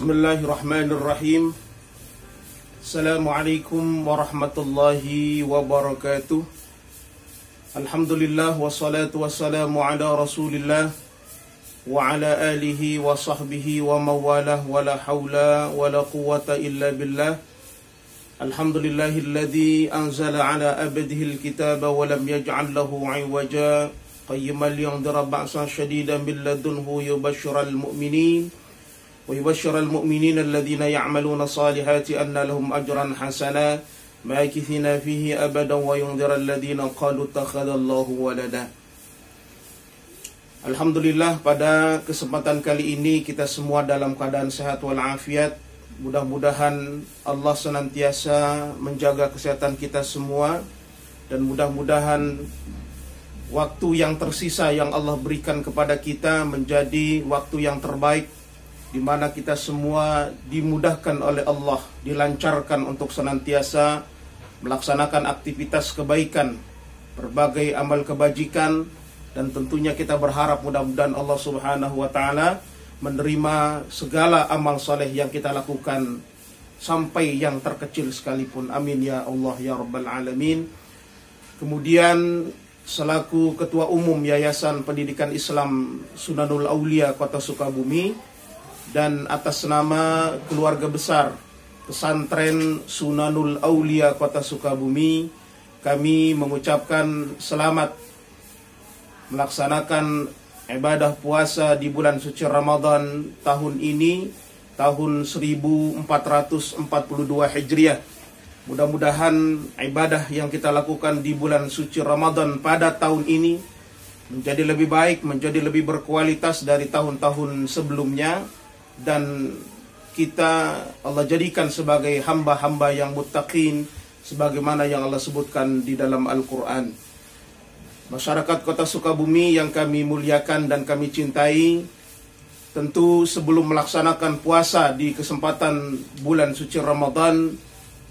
Bismillahirrahmanirrahim. Assalamualaikum warahmatullahi wabarakatuh. Alhamdulillah wassalatu wassalamu ala Rasulillah wa ala alihi wa sahbihi wa mawalah wa la hawla wa la quwwata illa billah. Alhamdulillahilladzi anzala ala abdihi alkitaba wa lam yaj'al lahu 'iwaja qayyiman liyundhira ba'san shadidan min ladunhu yubashshiral mu'minin ويبشر المؤمنين الذين يعملون الصالحات أن لهم أجرا حسنا ماكثين فيه أبدا وينذر الذين قالوا اتخذ الله ولدا. Alhamdulillah, pada kesempatan kali ini kita semua dalam keadaan sehat walafiat. Mudah-mudahan Allah senantiasa menjaga kesehatan kita semua, dan mudah-mudahan waktu yang tersisa yang Allah berikan kepada kita menjadi waktu yang terbaik, di mana kita semua dimudahkan oleh Allah, dilancarkan untuk senantiasa melaksanakan aktivitas kebaikan, berbagai amal kebajikan, dan tentunya kita berharap mudah-mudahan Allah Subhanahu wa Ta'ala menerima segala amal soleh yang kita lakukan, sampai yang terkecil sekalipun. Amin ya Allah ya Rabbal Alamin. Kemudian selaku Ketua Umum Yayasan Pendidikan Islam Sunanul Aulia Kota Sukabumi, dan atas nama keluarga besar Pesantren Sunanul Aulia Kota Sukabumi, kami mengucapkan selamat melaksanakan ibadah puasa di bulan suci Ramadan tahun ini, tahun 1442 Hijriah. Mudah-mudahan ibadah yang kita lakukan di bulan suci Ramadan pada tahun ini menjadi lebih baik, menjadi lebih berkualitas dari tahun-tahun sebelumnya, dan kita Allah jadikan sebagai hamba-hamba yang muttaqin sebagaimana yang Allah sebutkan di dalam Al-Quran. Masyarakat Kota Sukabumi yang kami muliakan dan kami cintai, tentu sebelum melaksanakan puasa di kesempatan bulan suci Ramadan,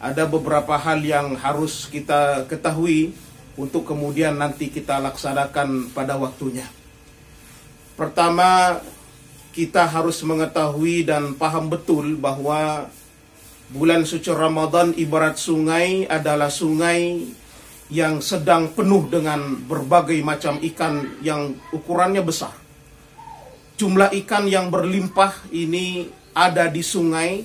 ada beberapa hal yang harus kita ketahui untuk kemudian nanti kita laksanakan pada waktunya. Pertama, kita harus mengetahui dan paham betul bahwa bulan suci Ramadan ibarat sungai, adalah sungai yang sedang penuh dengan berbagai macam ikan yang ukurannya besar. Jumlah ikan yang berlimpah ini ada di sungai,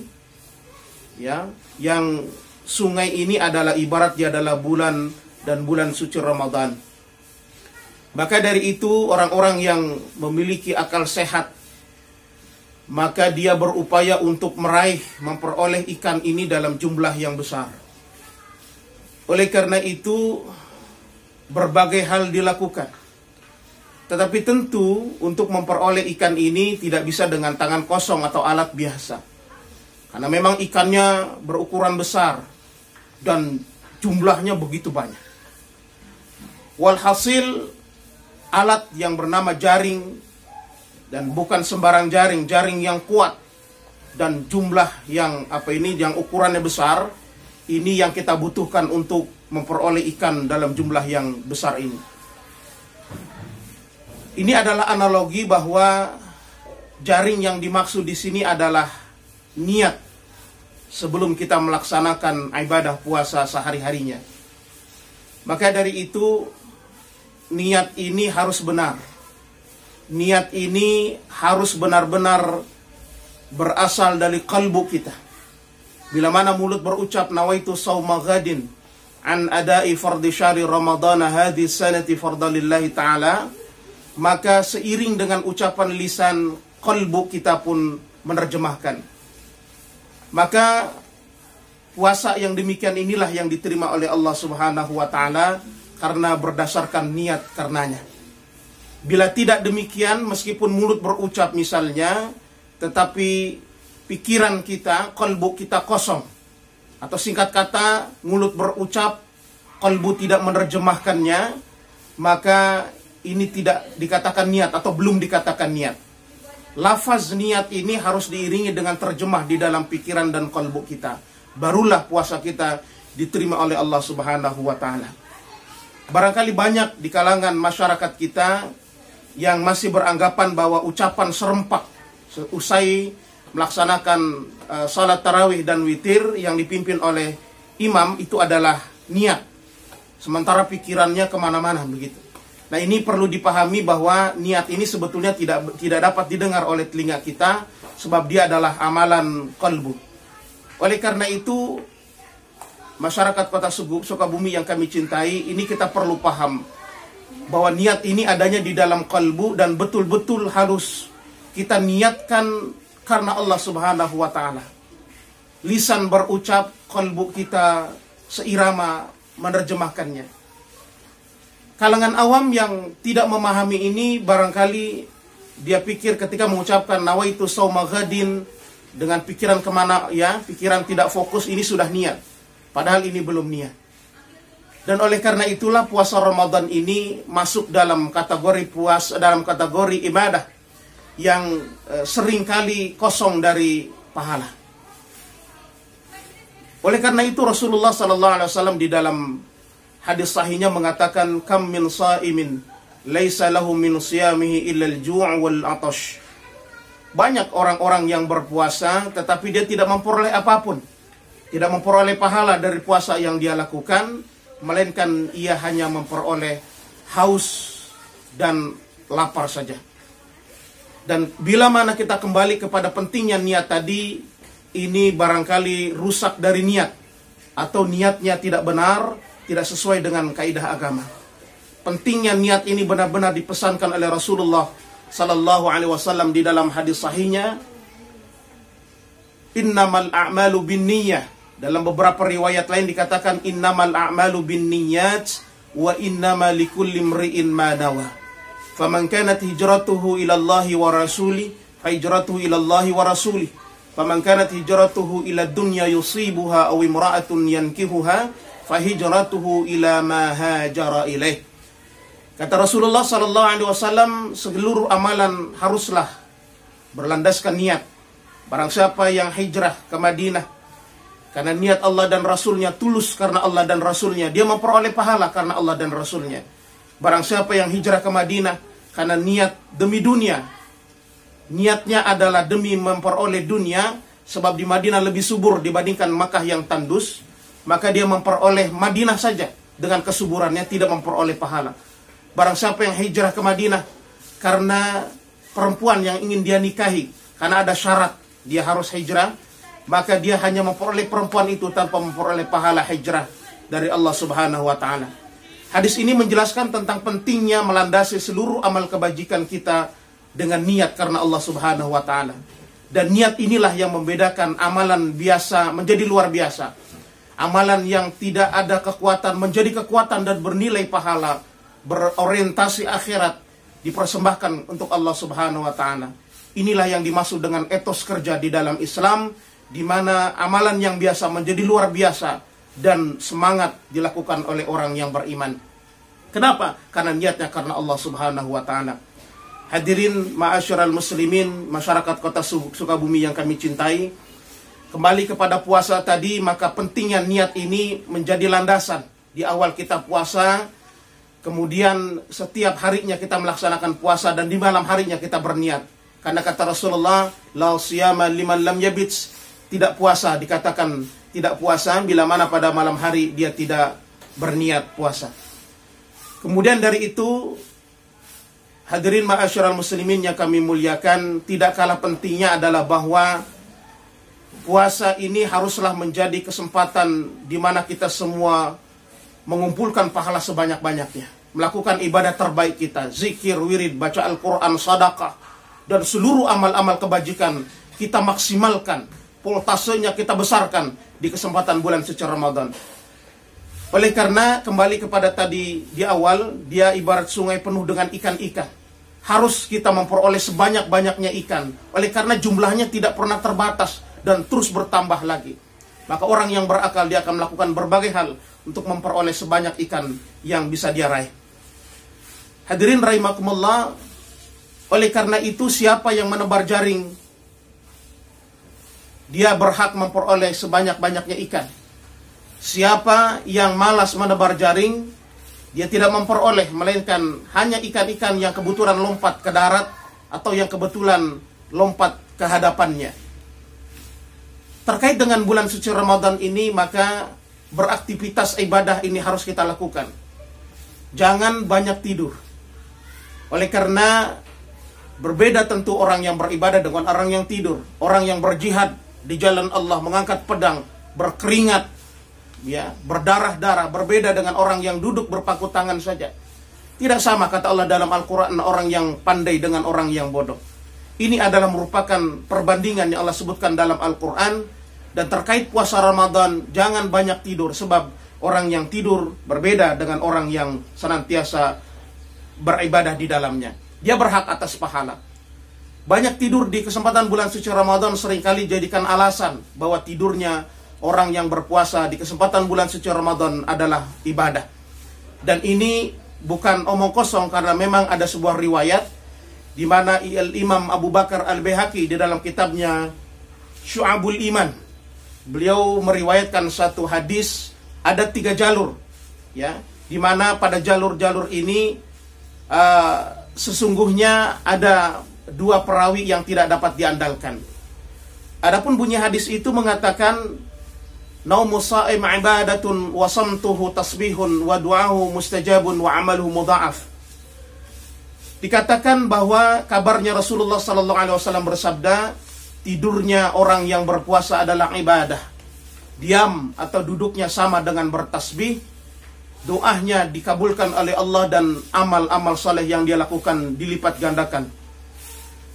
ya, yang sungai ini adalah ibaratnya adalah bulan dan bulan suci Ramadan. Maka dari itu orang-orang yang memiliki akal sehat, maka dia berupaya untuk memperoleh ikan ini dalam jumlah yang besar. Oleh karena itu, berbagai hal dilakukan. Tetapi tentu untuk memperoleh ikan ini tidak bisa dengan tangan kosong atau alat biasa. Karena memang ikannya berukuran besar dan jumlahnya begitu banyak. Walhasil, alat yang bernama jaring, dan bukan sembarang jaring, jaring yang kuat dan jumlah yang yang ukurannya besar, ini yang kita butuhkan untuk memperoleh ikan dalam jumlah yang besar ini. Ini adalah analogi bahwa jaring yang dimaksud di sini adalah niat sebelum kita melaksanakan ibadah puasa sehari-harinya. Maka dari itu, niat ini harus benar. Niat ini harus benar-benar berasal dari kalbu kita. Bila mana mulut berucap nawaitu sauma ghadin an adai fardhi syahri ramadana hadhi sanati fardalillahi ta'ala, maka seiring dengan ucapan lisan, kalbu kita pun menerjemahkan. Maka puasa yang demikian inilah yang diterima oleh Allah Subhanahu wa Ta'ala, karena berdasarkan niat karenanya. Bila tidak demikian, meskipun mulut berucap misalnya, tetapi pikiran kita, kalbu kita kosong. Atau singkat kata, mulut berucap, kalbu tidak menerjemahkannya, maka ini tidak dikatakan niat atau belum dikatakan niat. Lafaz niat ini harus diiringi dengan terjemah di dalam pikiran dan kalbu kita. Barulah puasa kita diterima oleh Allah Subhanahu wa Ta'ala. Barangkali banyak di kalangan masyarakat kita yang masih beranggapan bahwa ucapan serempak usai melaksanakan salat tarawih dan witir yang dipimpin oleh imam itu adalah niat, sementara pikirannya kemana-mana begitu. Nah, ini perlu dipahami bahwa niat ini sebetulnya tidak dapat didengar oleh telinga kita, sebab dia adalah amalan qalbu. Oleh karena itu, masyarakat Kota Sukabumi yang kami cintai, ini kita perlu paham bahwa niat ini adanya di dalam qalbu dan betul-betul harus kita niatkan karena Allah Subhanahu wa taala. Lisan berucap, qalbu kita seirama menerjemahkannya. Kalangan awam yang tidak memahami ini barangkali dia pikir ketika mengucapkan nawaitu shauma ghadin dengan pikiran kemana ya, pikiran tidak fokus, ini sudah niat. Padahal ini belum niat. Dan oleh karena itulah puasa Ramadan ini masuk dalam kategori ibadah yang seringkali kosong dari pahala. Oleh karena itu Rasulullah SAW di dalam hadis sahihnya mengatakan, kam min sa'imin laisa lahu min siyamihi illa al-ju' wal 'atash. Banyak orang-orang yang berpuasa tetapi dia tidak memperoleh apapun, tidak memperoleh pahala dari puasa yang dia lakukan, melainkan ia hanya memperoleh haus dan lapar saja. Dan bila mana kita kembali kepada pentingnya niat tadi, ini barangkali rusak dari niat, atau niatnya tidak benar, tidak sesuai dengan kaidah agama. Pentingnya niat ini benar-benar dipesankan oleh Rasulullah Sallallahu Alaihi Wasallam di dalam hadis sahihnya, innamal a'malu binniyah. Dalam beberapa riwayat lain dikatakan innamal a'malu binniyat wa innama likulli imri'in ma nawa. Faman kanat hijratuhu ila Allahi wa rasuli fa hijratuhu ila Allahi wa rasuli. Faman kanat hijratuhu ila dunya yusibuha aw imra'atun yankihuha fa hijratuhu ila ma hajara ilaih. Kata Rasulullah sallallahu alaihi wasallam, seluruh amalan haruslah berlandaskan niat. Barang siapa yang hijrah ke Madinah karena niat Allah dan Rasulnya, tulus karena Allah dan Rasulnya, dia memperoleh pahala karena Allah dan Rasulnya. Barang siapa yang hijrah ke Madinah karena niat demi dunia, niatnya adalah demi memperoleh dunia, sebab di Madinah lebih subur dibandingkan Makkah yang tandus, maka dia memperoleh Madinah saja dengan kesuburannya, tidak memperoleh pahala. Barang siapa yang hijrah ke Madinah karena perempuan yang ingin dia nikahi, karena ada syarat dia harus hijrah, maka dia hanya memperoleh perempuan itu tanpa memperoleh pahala hijrah dari Allah Subhanahu wa taala. Hadis ini menjelaskan tentang pentingnya melandasi seluruh amal kebajikan kita dengan niat karena Allah Subhanahu wa taala. Dan niat inilah yang membedakan amalan biasa menjadi luar biasa. Amalan yang tidak ada kekuatan menjadi kekuatan dan bernilai pahala, berorientasi akhirat, dipersembahkan untuk Allah Subhanahu wa taala. Inilah yang dimaksud dengan etos kerja di dalam Islam, di mana amalan yang biasa menjadi luar biasa dan semangat dilakukan oleh orang yang beriman. Kenapa? Karena niatnya karena Allah Subhanahu wa taala. Hadirin ma'asyiral muslimin, masyarakat Kota Sukabumi yang kami cintai, kembali kepada puasa tadi, maka pentingnya niat ini menjadi landasan. Di awal kita puasa, kemudian setiap harinya kita melaksanakan puasa, dan di malam harinya kita berniat. Karena kata Rasulullah, la siyama liman lam yabits, tidak puasa, dikatakan tidak puasa bila mana pada malam hari dia tidak berniat puasa. Kemudian dari itu, hadirin ma'asyiral muslimin yang kami muliakan, tidak kalah pentingnya adalah bahwa puasa ini haruslah menjadi kesempatan di mana kita semua mengumpulkan pahala sebanyak-banyaknya, melakukan ibadah terbaik kita, zikir, wirid, baca Al-Quran, sedekah, dan seluruh amal-amal kebajikan kita maksimalkan, voltasenya kita besarkan di kesempatan bulan suci Ramadan. Oleh karena kembali kepada tadi di awal, dia ibarat sungai penuh dengan ikan-ikan. Harus kita memperoleh sebanyak-banyaknya ikan. Oleh karena jumlahnya tidak pernah terbatas dan terus bertambah lagi. Maka orang yang berakal dia akan melakukan berbagai hal untuk memperoleh sebanyak ikan yang bisa dia raih. Hadirin rahimakumullah, oleh karena itu siapa yang menebar jaring, dia berhak memperoleh sebanyak-banyaknya ikan. Siapa yang malas menebar jaring, dia tidak memperoleh, melainkan hanya ikan-ikan yang kebetulan lompat ke darat atau yang kebetulan lompat ke hadapannya. terkait dengan bulan suci Ramadan ini, maka beraktivitas ibadah ini harus kita lakukan. Jangan banyak tidur. Oleh karena berbeda tentu orang yang beribadah dengan orang yang tidur. Orang yang berjihad di jalan Allah, mengangkat pedang, berkeringat, ya, berdarah-darah, berbeda dengan orang yang duduk berpaku tangan saja. Tidak sama kata Allah dalam Al-Quran, orang yang pandai dengan orang yang bodoh. Ini adalah merupakan perbandingan yang Allah sebutkan dalam Al-Quran. Dan terkait puasa Ramadan, jangan banyak tidur, sebab orang yang tidur berbeda dengan orang yang senantiasa beribadah di dalamnya. Dia berhak atas pahala. Banyak tidur di kesempatan bulan suci Ramadan seringkali jadikan alasan bahwa tidurnya orang yang berpuasa di kesempatan bulan suci Ramadan adalah ibadah. Dan ini bukan omong kosong, karena memang ada sebuah riwayat di mana Imam Abu Bakar Al-Baihaqi di dalam kitabnya Syu'abul Iman, beliau meriwayatkan satu hadis, ada 3 jalur, ya, di mana pada jalur-jalur ini sesungguhnya ada 2 perawi yang tidak dapat diandalkan. Adapun bunyi hadis itu mengatakan, naumu sha'im ibadatun wa samtuhu tasbihun wa du'ahu mustajabun wa amaluhu mudha'af. Dikatakan bahwa kabarnya Rasulullah SAW bersabda, tidurnya orang yang berpuasa adalah ibadah. Diam atau duduknya sama dengan bertasbih. Doanya dikabulkan oleh Allah dan amal-amal saleh yang dia lakukan dilipat gandakan.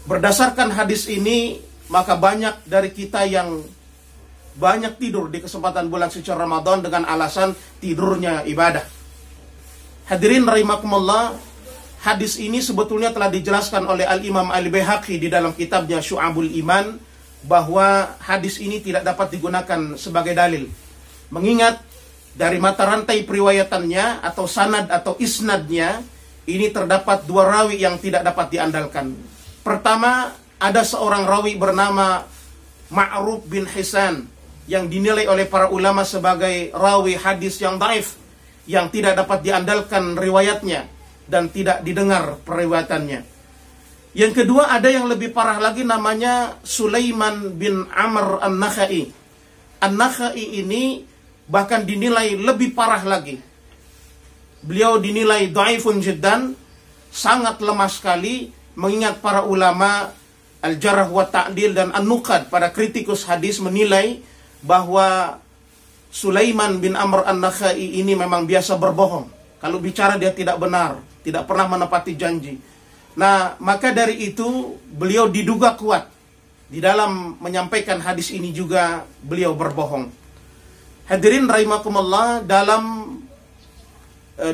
Berdasarkan hadis ini, maka banyak dari kita yang banyak tidur di kesempatan bulan suci Ramadan dengan alasan tidurnya ibadah. Hadirin rahimakumullah, hadis ini sebetulnya telah dijelaskan oleh Al-Imam Al-Baihaqi di dalam kitabnya Syu'abul Iman, bahwa hadis ini tidak dapat digunakan sebagai dalil. Mengingat dari mata rantai periwayatannya atau sanad atau isnadnya, ini terdapat 2 rawi yang tidak dapat diandalkan. Pertama, ada seorang rawi bernama Ma'ruf bin Hisan yang dinilai oleh para ulama sebagai rawi hadis yang dhaif, yang tidak dapat diandalkan riwayatnya dan tidak didengar periwayatannya. Yang kedua, ada yang lebih parah lagi, namanya Sulaiman bin Amr An-Nakhai. An-Nakhai ini bahkan dinilai lebih parah lagi. Beliau dinilai dhaifun jiddan, sangat lemah sekali, mengingat para ulama Al-Jarh wa Ta'dil dan An-Nuqad, para kritikus hadis, menilai bahwa Sulaiman bin Amr An-Nakhai ini memang biasa berbohong. Kalau bicara dia tidak benar, tidak pernah menepati janji. Nah, maka dari itu beliau diduga kuat di dalam menyampaikan hadis ini, juga beliau berbohong. Hadirin rahimakumullah, dalam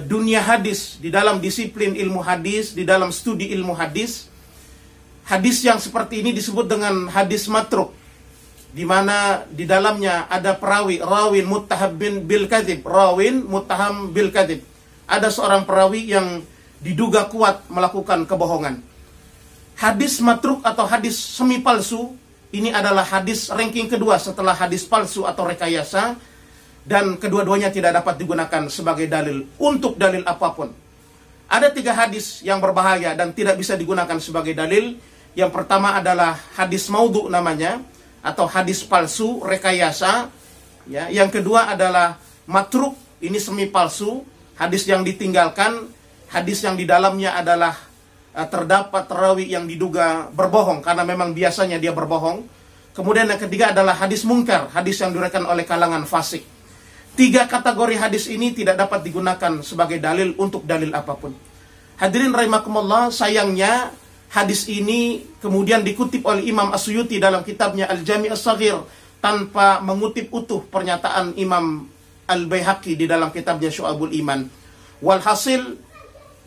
dunia hadis, di dalam disiplin ilmu hadis, di dalam studi ilmu hadis, hadis yang seperti ini disebut dengan hadis matruk, di mana di dalamnya ada perawi, rawin muttaham bil kadzib, rawin muttaham bil kadzib. Ada seorang perawi yang diduga kuat melakukan kebohongan. Hadis matruk atau hadis semi palsu ini adalah hadis ranking kedua setelah hadis palsu atau rekayasa, dan kedua-duanya tidak dapat digunakan sebagai dalil untuk dalil apapun. Ada 3 hadis yang berbahaya dan tidak bisa digunakan sebagai dalil. Yang pertama adalah hadis maudhu namanya, atau hadis palsu rekayasa, ya. Yang kedua adalah matruk, ini semi palsu, hadis yang ditinggalkan, hadis yang di dalamnya adalah terdapat rawi yang diduga berbohong karena memang biasanya dia berbohong. Kemudian yang ketiga adalah hadis mungkar, hadis yang diriwayatkan oleh kalangan fasik. 3 kategori hadis ini tidak dapat digunakan sebagai dalil untuk dalil apapun. Hadirin rahimakumullah, sayangnya hadis ini kemudian dikutip oleh Imam As-Suyuti dalam kitabnya Al-Jami' As-Saghir tanpa mengutip utuh pernyataan Imam Al-Baihaqi di dalam kitabnya Syu'abul Iman. Walhasil,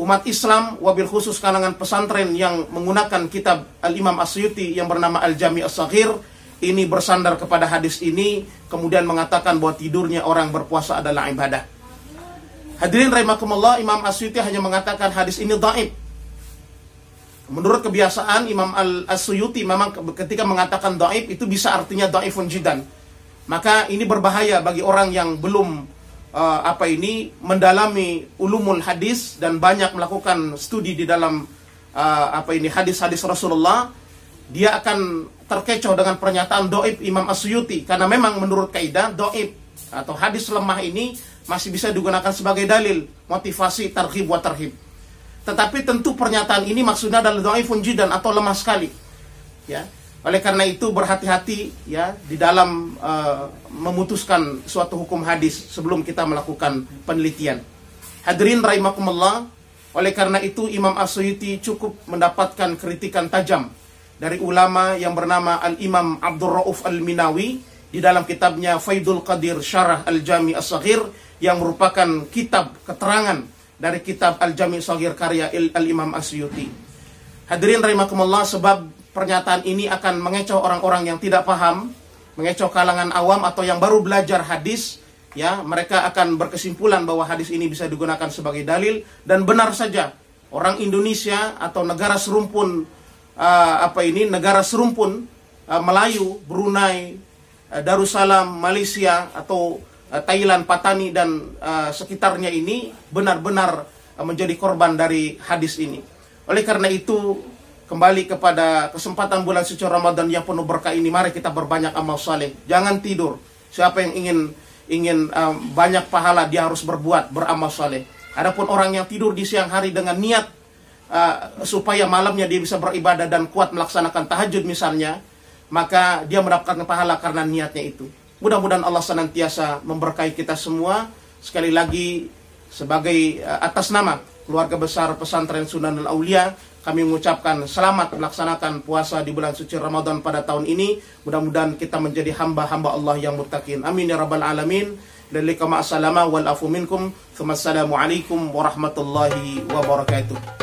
umat Islam, wabil khusus kalangan pesantren yang menggunakan kitab Al-Imam As-Suyuti yang bernama Al-Jami' As-Saghir, ini bersandar kepada hadis ini, kemudian mengatakan bahwa tidurnya orang berpuasa adalah ibadah. Hadirin rahimakumullah, Imam As-Suyuti hanya mengatakan hadis ini dhaif. Menurut kebiasaan Imam As-Suyuti, memang ketika mengatakan dhaif itu bisa artinya dhaifun jiddan. Maka ini berbahaya bagi orang yang belum mendalami ulumul hadis dan banyak melakukan studi di dalam hadis-hadis Rasulullah. dia akan terkecoh dengan pernyataan doib Imam As-Suyuti, karena memang menurut kaidah doib atau hadis lemah ini masih bisa digunakan sebagai dalil motivasi targhib wa tarhib. Tetapi tentu pernyataan ini maksudnya adalah dhaifun jiddan atau lemah sekali. Ya. Oleh karena itu berhati-hati ya di dalam memutuskan suatu hukum hadis sebelum kita melakukan penelitian. Hadirin rahimakumullah, oleh karena itu Imam As-Suyuti cukup mendapatkan kritikan tajam dari ulama yang bernama Al-Imam Abdul Rauf Al-Minawi di dalam kitabnya Faidul Qadir Syarah Al-Jami As-Saghir, yang merupakan kitab keterangan dari kitab Al-Jami As-Saghir karya Al-Imam As-Suyuti. Hadirin rahimakumullah, sebab pernyataan ini akan mengecoh orang-orang yang tidak paham, mengecoh kalangan awam atau yang baru belajar hadis, ya, mereka akan berkesimpulan bahwa hadis ini bisa digunakan sebagai dalil. Dan benar saja, orang Indonesia atau negara serumpun negara serumpun Melayu, Brunei, Darussalam, Malaysia atau Thailand, Patani dan sekitarnya ini benar-benar menjadi korban dari hadis ini. Oleh karena itu, kembali kepada kesempatan bulan suci Ramadan yang penuh berkah ini, mari kita berbanyak amal saleh. Jangan tidur. Siapa yang ingin banyak pahala, dia harus beramal saleh. Adapun orang yang tidur di siang hari dengan niat supaya malamnya dia bisa beribadah dan kuat melaksanakan tahajud misalnya, maka dia mendapatkan pahala karena niatnya itu. Mudah-mudahan Allah senantiasa memberkahi kita semua. Sekali lagi, sebagai atas nama keluarga besar pesantren Sunan Al-Aulia, kami mengucapkan selamat melaksanakan puasa di bulan suci Ramadan pada tahun ini. Mudah-mudahan kita menjadi hamba-hamba Allah yang muttaqin. Amin ya rabbal alamin. Lillika ma'asalama wal afu minkum. Assalamualaikum warahmatullahi wabarakatuh.